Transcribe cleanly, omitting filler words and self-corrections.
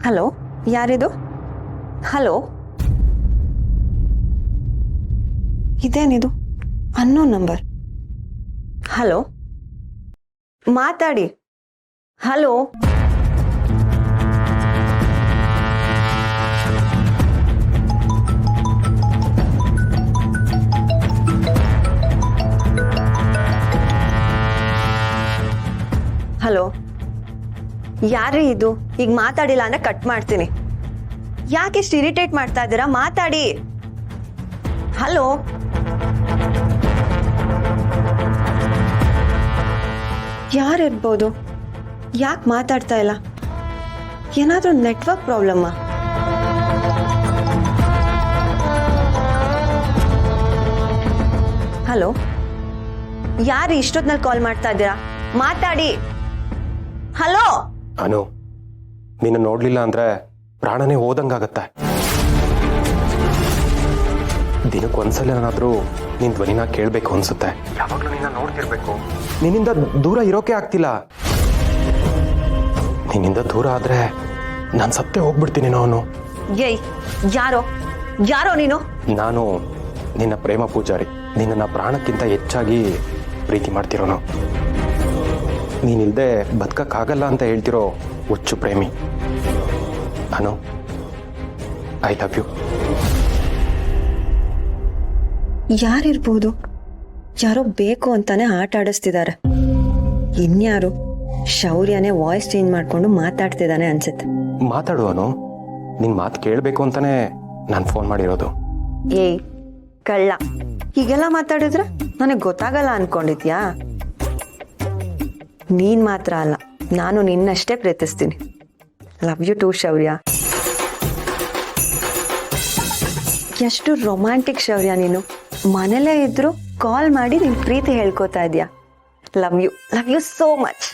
Hello, ಯಾರಿದು? Hello, ಇದೇನಿದು unknown number? Hello, ಮಾತಾಡಿ. ಹಲೋ, ಹಲೋ, ಯಾರೀ ಇದು? ಈಗ ಮಾತಾಡಿಲ್ಲ ಅಂದ್ರೆ ಕಟ್ ಮಾಡ್ತೀನಿ. ಯಾಕೆ ಇಷ್ಟು ಇರಿಟೇಟ್ ಮಾಡ್ತಾ ಇದ್ದೀರಾ? ಮಾತಾಡಿ. ಹಲೋ, ಯಾರಿರ್ಬೋದು? ಯಾಕೆ ಮಾತಾಡ್ತಾ ಇಲ್ಲ? ಏನಾದ್ರೂ ನೆಟ್ವರ್ಕ್ ಪ್ರಾಬ್ಲಮ್ಮಾ? ಹಲೋ, ಯಾರು ಇಷ್ಟೊತ್ನಲ್ಲಿ ಕಾಲ್ ಮಾಡ್ತಾ ಇದ್ದೀರಾ? ಮಾತಾಡಿ. ಹಲೋ ಅನು, ನೀನು ನೋಡ್ಲಿಲ್ಲ ಅಂದ್ರೆ ಪ್ರಾಣನೇ ಹೋದಂಗಾಗತ್ತೆ. ದಿನಕ್ಕೊಂದ್ಸಲನಾದ್ರೂ ನಿನ್ ಧ್ವನಿನ ಕೇಳ್ಬೇಕು ಅನ್ಸುತ್ತೆ. ಯಾವಾಗ್ಲೂ ನಿನ್ನ ನೋಡ್ತಿರ್ಬೇಕು. ನಿನ್ನಿಂದ ದೂರ ಇರೋಕೆ ಆಗ್ತಿಲ್ಲ. ನಿನ್ನಿಂದ ದೂರ ಆದ್ರೆ ನಾನ್ ಸತ್ತೇ ಹೋಗ್ಬಿಡ್ತೀನಿ. ನಾನು ಏಯ್, ಯಾರೋ ಯಾರೋ ನೀನು? ನಾನು ನಿನ್ನ ಪ್ರೇಮ ಪೂಜಾರಿ. ನಿನ್ನ ಪ್ರಾಣಕ್ಕಿಂತ ಹೆಚ್ಚಾಗಿ ಪ್ರೀತಿ ಮಾಡ್ತಿರೋನು. ನೀನಿಲ್ದೆ ಬದುಕಕ್ಕಾಗಲ್ಲ ಅಂತ ಹೇಳ್ತಿರೋ ಹುಚ್ಚು ಪ್ರೇಮಿ. ಅನು, ಐ ಲವ್ ಯು. ಯಾರಿರ್ಬೋದು? ಯಾರೋ ಬೇಕು ಅಂತಾನೆ ಆಟ ಆಡಿಸ್ತಿದ್ದಾರೆ. ಇನ್ಯಾರು? ಶೌರ್ಯನೇ ವಾಯ್ಸ್ ಚೇಂಜ್ ಮಾಡ್ಕೊಂಡು ಮಾತಾಡ್ತಿದ್ದಾನೆ ಅನ್ಸುತ್ತೆ. ಮಾತಾಡುವನು. ನಿನ್ ಮಾತು ಕೇಳಬೇಕು ಅಂತಾನೆ ನಾನು ಫೋನ್ ಮಾಡಿರೋದು. ಏಯ್ ಕಳ್ಳ, ಹೀಗೆಲ್ಲ ಮಾತಾಡಿದ್ರೆ ನನಗೆ ಗೊತ್ತಾಗಲ್ಲ ಅನ್ಕೊಂಡಿದ್ಯಾ? ನೀನ್ ಮಾತ್ರ ಅಲ್ಲ, ನಾನು ನಿನ್ನಷ್ಟೇ ಪ್ರೀತಿಸ್ತೀನಿ. ಲವ್ ಯು ಟು ಶೌರ್ಯ. ಎಷ್ಟು ರೊಮ್ಯಾಂಟಿಕ್ ಶೌರ್ಯ ನೀನು. ಮನೇಲೇ ಇದ್ರು ಕಾಲ್ ಮಾಡಿ ನಿನ್ ಪ್ರೀತಿ ಹೇಳ್ಕೊತಾ ಇದೀಯಾ. Love you so much.